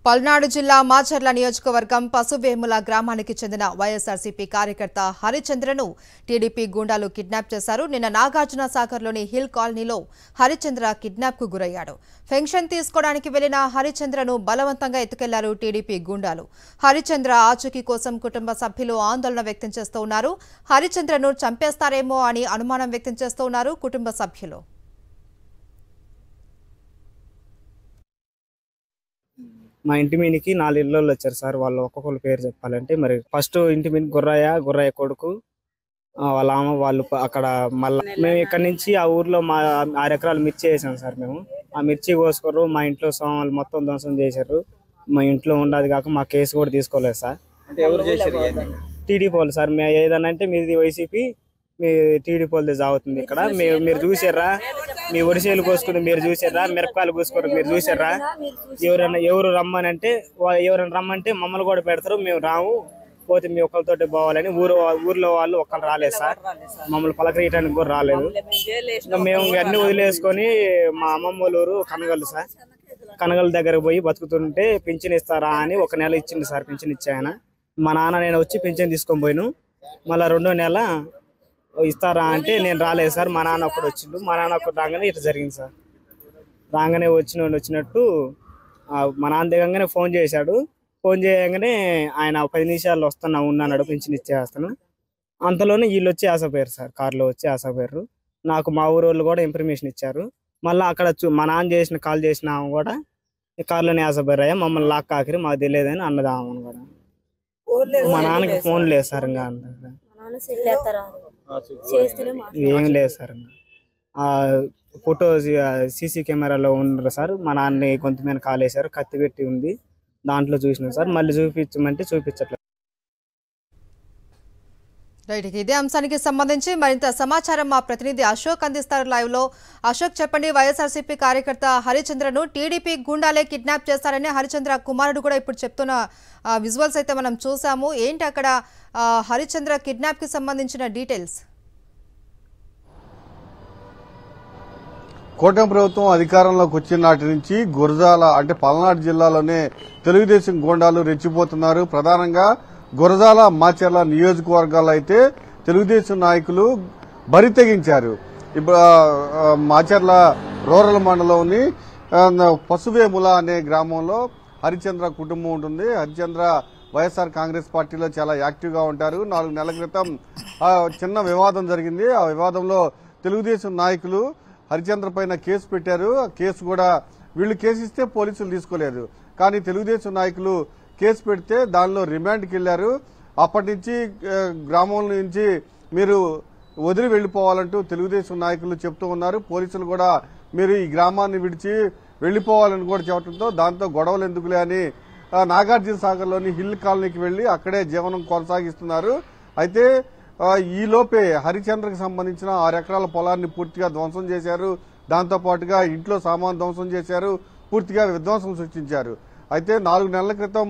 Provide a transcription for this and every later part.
పల్నాడు జిల్లా మాచర్ల నియోజకవర్గం పసువేముల గ్రామానికి చెందిన వైఎస్ఆర్సీపీ కార్యకర్త హరిచంద్రను టీడీపీ గూండాలు కిడ్నాప్ చేశారు. నిన్న నాగార్జున సాగర్లోని హిల్ కాలనీలో హరిచంద్ర కిడ్నాప్ కు గురయ్యాడు. పెన్షన్ తీసుకోవడానికి వెళ్లిన హరిచంద్రను బలవంతంగా ఎత్తుకెళ్లారు టీడీపీ గూండాలు. హరిచంద్ర ఆచూకీ కోసం కుటుంబ సభ్యులు ఆందోళన వ్యక్తం చేస్తూ ఉన్నారు. హరిచంద్రను చంపేస్తారేమో అని అనుమానం వ్యక్తం చేస్తూ ఉన్నారు కుటుంబ సభ్యులు. మా ఇంటి మీనికి 4 ఇళ్ళోళ్ళు వచ్చారు సార్. వాళ్ళు ఒక్కొక్కరు పేరు చెప్పాలంటే, మరి ఫస్ట్ ఇంటి మీనికి గుర్రయ్య కొడుకు, వాళ్ళ అమ్మ వాళ్ళు అక్కడ. మళ్ళీ మేము ఇక్కడ నుంచి ఆ ఊర్లో 6 ఎకరాలు మిర్చి వేసాం సార్. మేము ఆ మిర్చి కోసుకోరు, మా ఇంట్లో సోమాలు మొత్తం ధ్వంసం చేశారు. మా ఇంట్లో ఉండదు కాక మా కేసు కూడా తీసుకోలేదు సార్. టీడీపీ వాళ్ళు సార్. మేము ఏదన్నా అంటే మీది వైసీపీ, మీ టీడీపీ వాళ్ళది జాగుతుంది ఇక్కడ. మీరు చూసారా, మీ ఒడిసేలు కోసుకుని మీరు చూసారా, మిరపకాయలు కోసుకుని మీరు చూసారా. ఎవరు రమ్మనంటే మమ్మల్ని కూడా పెడతారు, మేము రాము, పోతే మీ ఒక్కరితోటి పోవాలని ఊర్లో వాళ్ళు ఒక్కరు రాలేదు సార్. మమ్మల్ని పలకరీయడానికి కూడా రాలేదు. మేము అన్ని వదిలేసుకొని మా అమ్మమ్మ వాళ్ళ ఊరు కనగల్లు సార్. కనగల్ దగ్గరకు పోయి బతుకుతుంటే పింఛన్ ఇస్తారా అని 1 నెల ఇచ్చింది సార్. పింఛన్ ఇచ్చాయన. మా నాన్న నేను వచ్చి పింఛన్ తీసుకొని పోయాను. మళ్ళీ 2వ నెల ఇస్తారా అంటే నేను రాలేదు సార్. మా నాన్న ఒక్కడు వచ్చిండు. మా నాన్న ఒక్కడు రాగానే ఇట్లా జరిగింది సార్. రాగానే వచ్చినట్టు మా నాన్న దిగంగానే ఫోన్ చేశాడు. ఫోన్ చేయగానే ఆయన 10 నిమిషాల్లో ఉన్నాడు, పింఛన్ ఇచ్చేస్తాను. అంతలోనే వీళ్ళు వచ్చి ఆశపోయారు సార్. కారులో వచ్చి ఆశపోయారు. నాకు మా ఊరు వాళ్ళు కూడా ఇన్ఫర్మేషన్ ఇచ్చారు. మళ్ళీ అక్కడ మా నాన్న కాల్ చేసిన ఆమె కూడా ఈ కారులోనే ఆశపోయారయ్యా, మమ్మల్ని లాక్ కాకరి మాకు తెలియదని అన్నది ఆమెను కూడా. మా నాన్నకి ఫోన్ లేదు సార్. ఇంకా ఏం లేదు సార్. ఫోటో సీసీ కెమెరాలో ఉన్నారు సార్. మా నాన్న కొంత మీద కాలేశారు, కత్తి పెట్టి ఉంది, దాంట్లో చూసినాం సార్. మళ్ళీ చూపించమంటే చూపించట్లేదు. రైట్, ఇదే అంశానికి సంబంధించి మరింత సమాచారం మా ప్రతినిధి అశోక్ అందిస్తారు లైవ్ లో. అశోక్, చెప్పండి. వైఎస్ఆర్సీపీ కార్యకర్త హరిచంద్రను టీడీపీ గూండాలే కిడ్నాప్ చేస్తారని హరిచంద్ర కుమారుడు కూడా ఇప్పుడు చెప్తున్న విజువల్స్ అయితే మనం చూసాము. ఏంటి అక్కడ హరిచంద్ర కిడ్నాప్ కి సంబంధించిన డీటెయిల్స్? కూటమి ప్రభుత్వం అధికారంలోకి వచ్చిన నాటి నుంచి గురజాల అంటే పల్నాడు జిల్లాలోనే తెలుగుదేశం గూండాలు రెచ్చిపోతున్నారు. ప్రధానంగా గురజాల, మాచర్ల నియోజకవర్గాల్లో అయితే తెలుగుదేశం నాయకులు బరి తెగించారు. ఇప్పుడు మాచర్ల రూరల్ మండలంలోని పసువేముల అనే గ్రామంలో హరిచంద్ర కుటుంబం ఉంటుంది. హరిచంద్ర వైఎస్ఆర్ కాంగ్రెస్ పార్టీలో చాలా యాక్టివ్ గా ఉంటారు. 4 నెలల క్రితం చిన్న వివాదం జరిగింది. ఆ వివాదంలో తెలుగుదేశం నాయకులు హరిచంద్ర పైన కేసు పెట్టారు. ఆ కేసు కూడా వీళ్ళు కేసు ఇస్తే పోలీసులు తీసుకోలేదు. కానీ తెలుగుదేశం నాయకులు కేసు పెడితే దానిలో రిమాండ్కి వెళ్లారు. అప్పటి నుంచి గ్రామం నుంచి మీరు వదిలి వెళ్లిపోవాలంటూ తెలుగుదేశం నాయకులు చెప్తూ ఉన్నారు. పోలీసులు కూడా మీరు ఈ గ్రామాన్ని విడిచి వెళ్లిపోవాలని కూడా చెప్పడంతో దాంతో గొడవలు ఎందుకులే అని నాగార్జున సాగర్లోని హిల్ కాలనీకి వెళ్లి అక్కడే జీవనం కొనసాగిస్తున్నారు. అయితే ఈ లోపే హరిచంద్రకి సంబంధించిన 6 ఎకరాల పొలాన్ని పూర్తిగా ధ్వంసం చేశారు. దాంతో పాటుగా ఇంట్లో సామాన్ ధ్వంసం చేశారు. పూర్తిగా విధ్వంసం సృష్టించారు. అయితే 4 నెలల క్రితం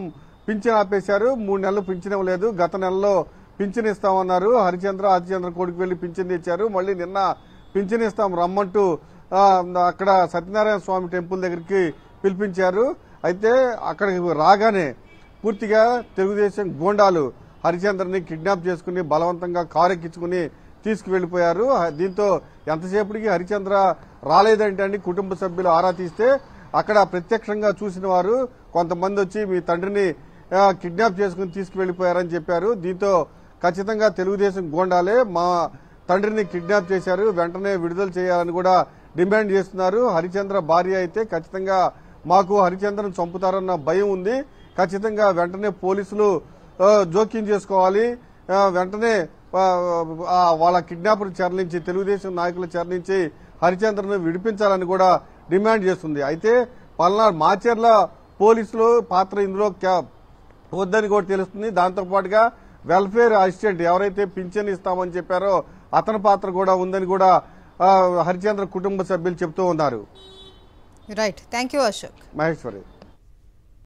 పింఛన్ ఆపేశారు. 3 నెలలు పింఛన్ ఇవ్వలేదు. గత నెలలో పింఛన్ ఇస్తామన్నారు. హరిచంద్ర కొడుకు వెళ్లి పింఛన్ తెచ్చారు. మళ్లీ నిన్న పింఛన్ ఇస్తాం రమ్మంటూ అక్కడ సత్యనారాయణ స్వామి టెంపుల్ దగ్గరికి పిలిపించారు. అయితే అక్కడికి రాగానే పూర్తిగా తెలుగుదేశం గూండాలు హరిచంద్రని కిడ్నాప్ చేసుకుని బలవంతంగా కారెక్కించుకుని తీసుకువెళ్లిపోయారు. దీంతో ఎంతసేపటికి హరిచంద్ర రాలేదంటే కుటుంబ సభ్యులు ఆరా తీస్తే అక్కడ ప్రత్యక్షంగా చూసిన వారు కొంతమంది వచ్చి మీ తండ్రిని కిడ్నాప్ చేసుకుని తీసుకువెళ్లిపోయారని చెప్పారు. దీంతో ఖచ్చితంగా తెలుగుదేశం గూండాలే మా తండ్రిని కిడ్నాప్ చేశారు, వెంటనే విడుదల చేయాలని కూడా డిమాండ్ చేస్తున్నారు. హరిచంద్ర భార్య అయితే ఖచ్చితంగా మాకు హరిచంద్రను చంపుతారన్న భయం ఉంది, ఖచ్చితంగా వెంటనే పోలీసులు జోక్యం చేసుకోవాలి, వెంటనే వాళ్ళ కిడ్నాపర్ చర్లించి తెలుగుదేశం నాయకుల చర్లించి హరిచంద్రను విడిపించాలని కూడా డిమాండ్ చేస్తుంది. అయితే పల్నాడు మాచర్ల పోలీసులు పాత్ర ఇందులో వద్దని కూడా తెలుస్తుంది. దాంతో పాటుగా వెల్ఫేర్ అసిస్టెంట్ ఎవరైతే పింఛన్ ఇస్తామని చెప్పారో అతని పాత్ర కూడా ఉందని కూడా హరిచంద్ర కుటుంబ సభ్యులు చెప్తూ ఉన్నారు. Right, thank you Ashok. Maheshwari.